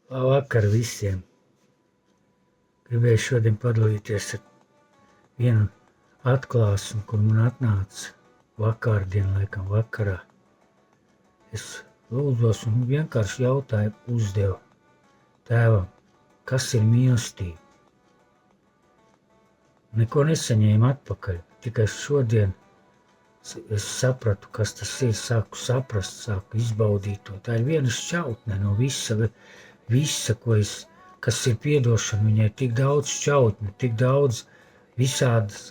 Labvakar visiem! Gribēju šodien padalīties ar vienu atklāsmi, kur man atnāca vakardien, laikam vakarā. Es lūdzos un vienkārši jautājumu uzdevu tēvam, kas ir mīlestība? Neko nesaņēmu atpakaļ, tikai šodien es sapratu, kas tas ir, sāku saprast, sāku izbaudīt to. Tā ir viena šķautne no visa, kas ir piedošana. Viņai ir tik daudz šķautņu, tik daudz visādas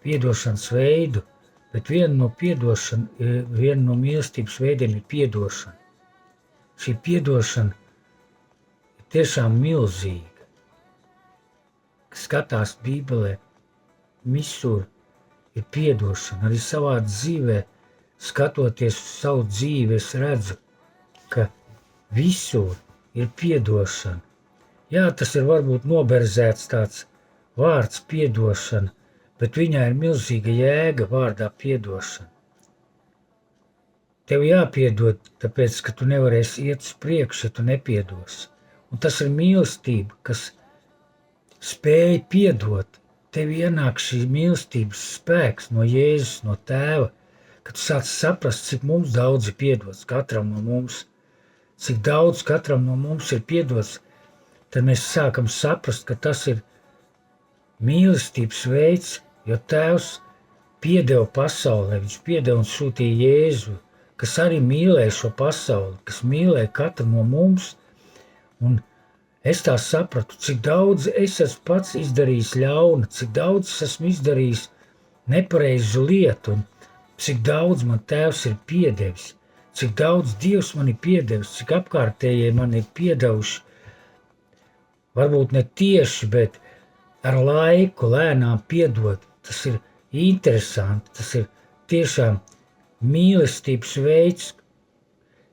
piedošanas veidu, bet viena no mīlestības veidiem ir piedošana. Šī piedošana ir tiešām milzīga. Skatās Bībelē, visur ir piedošana. Arī savā dzīvē, skatoties uz savu dzīvi, es redzu, ka visur ir piedošana. Jā, tas ir varbūt noberzēts tāds vārds piedošana, bet viņā ir milzīga jēga vārdā piedošana. Tev jāpiedod, tāpēc, ka tu nevarēsi iet uz priekšu, ja tu nepiedosi. Un tas ir mīlestība, kas spēj piedot. Tev ienāk šī mīlestības spēks no Jēzus, no Tēva, kad tu sāc saprast, cik mums daudz ir piedots katram no mums, cik daudz katram no mums ir piedots, tad mēs sākam saprast, ka tas ir mīlestības veids, jo Tēvs piedeva pasaulē, viņš piedeva un sūtīja Jēzu, kas arī mīlēja šo pasauli, kas mīlēja katru no mums, un es tā sapratu, cik daudz es esmu pats izdarījis ļauna, cik daudz es esmu izdarījis nepareizu lietu, un cik daudz man Tēvs ir piedevis, cik daudz Dievs man ir piedevis, cik apkārtējie man ir piedevuši. Varbūt ne tieši, bet ar laiku lēnām piedot. Tas ir interesanti, tas ir tiešām mīlestības veids.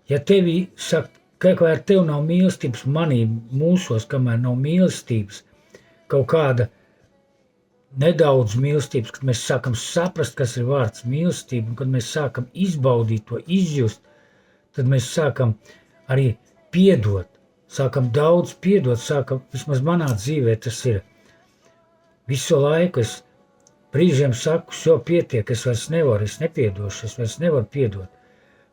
Ja tevi saka, kamēr tev nav mīlestības manī, mūsos, kamēr nav mīlestības, kaut kāda nedaudz mīlestības, kad mēs sākam saprast, kas ir vārds mīlestība, un kad mēs sākam izbaudīt to, izjust, tad mēs sākam arī piedot, sākam daudz piedot, vismaz manā dzīvē tas ir. Visu laiku es brīžiem saku, šo pietiek, es vairs nevaru, es nepiedošu, es vairs nevaru piedot.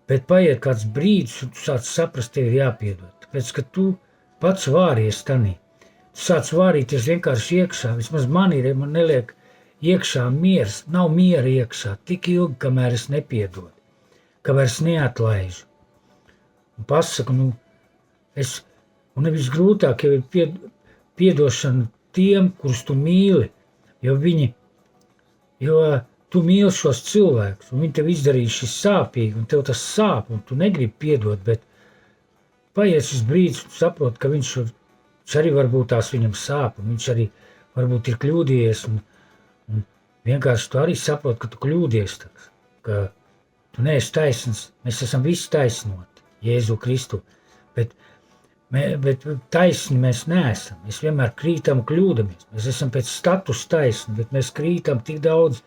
Bet paiet kāds brīdis, un tu sāc saprast, tev ir jāpiedod. Tāpēc, ka tu pats vāries tanī. Tu sāc vārīties vienkārši iekšā. Vismaz man neliek iekšā miers. Nav miera iekšā tik ilgi, kamēr es nepiedodu. Kamēr es neatlaižu. Un pasaku, un visgrūtāk jau ir piedošana tiem, kurus tu mīli. Jo tu mīli šos cilvēkus, un viņi tev izdarīja šis sāpīgi, un tev tas sāp, un tu negribi piedot, bet paiet šis brīdis, un saprot, ka viņš arī varbūt tās viņam sāp, un viņš arī varbūt ir kļūdījies, un vienkārši tu arī saprot, ka tu kļūdies, ka tu neesi taisns, mēs esam visi taisnoti, Jēzu Kristu, bet taisni mēs neesam, mēs vienmēr krītam un kļūdamies, mēs esam pēc status taisni, bet mēs krītam tik daudz,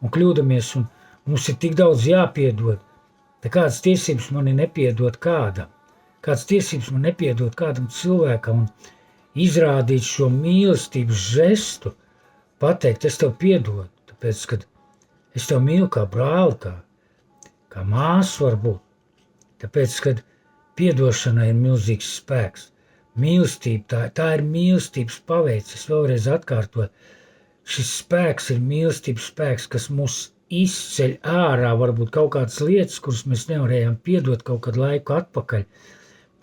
un kļūdamies, un mums ir tik daudz jāpiedod. Tā kādas tiesības man ir nepiedot kādam? Kādas tiesības man nepiedot kādam cilvēkam un izrādīt šo mīlestības žestu, pateikt, es tev piedodu, tāpēc, kad es tev mīlu kā brāli, kā māsu varbūt. Tāpēc, kad piedošanai ir milzīgs spēks. Mīlestība, tā ir mīlestības paveids. Es vēlreiz atkārtoju. Šis spēks ir mīlestības spēks, kas mūs izceļ ārā, varbūt kaut kādas lietas, kuras mēs nevarējām piedot kaut kādu laiku atpakaļ.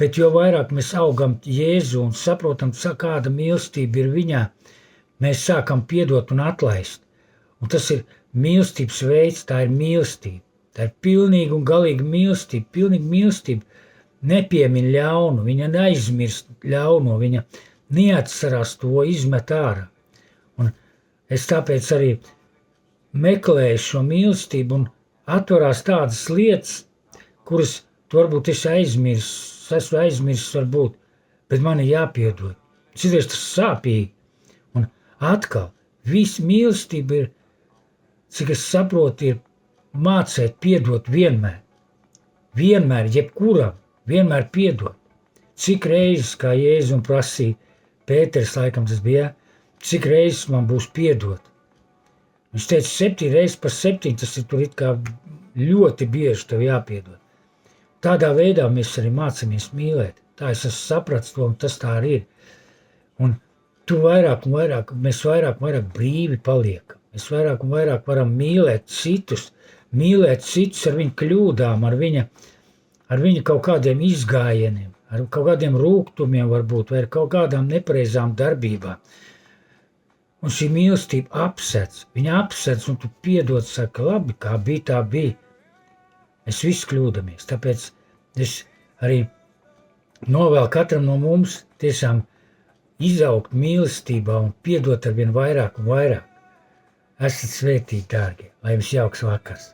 Bet jo vairāk mēs augam Jēzu un saprotam, kāda mīlestība ir viņā, mēs sākam piedot un atlaist. Un tas ir mīlestības veids, tā ir mīlestība. Tā ir pilnīga un galīga mīlestība. Pilnīga mīlestība nepiemin ļaunu, viņa neaizmirst ļauno, viņa neatcerās to, izmet ārā. Es tāpēc arī meklēju šo mīlestību un atverās tādas lietas, kuras tu varbūt esi aizmirsis varbūt, bet man ir jāpiedod. Citreiz tas sāpīgi. Un atkal, visa mīlestība ir, cik es saprotu, ir mācēt piedot vienmēr. Vienmēr, jebkuram, vienmēr piedot. cik reizes, kā Jēzus un prasīja, Pēters laikam tas bija, cik reizes man būs piedot. Viņš teica 7 reizes par 7, tas ir tur it kā ļoti bieži tev jāpiedod. Tādā veidā mēs arī mācāmies mīlēt. Tā es esmu sapratis to, un tas tā arī ir. Un tu vairāk un vairāk, mēs vairāk un vairāk brīvi paliekam. Mēs vairāk un vairāk varam mīlēt citus ar viņu kļūdām, ar viņa kaut kādiem izgājieniem, ar kaut kādiem rūgtumiem varbūt, vai ar kaut kādām nepareizām darbībām. Un šī mīlestība apsedz, viņa apsedz, un tu piedod, saka, labi, kā bija, tā bija. Mēs visi kļūdamies, tāpēc es arī novēlu katram no mums tiešām izaugt mīlestībā un piedot ar vien vairāk un vairāk. Esat svētīti, dārgie, lai jums jauks vakars!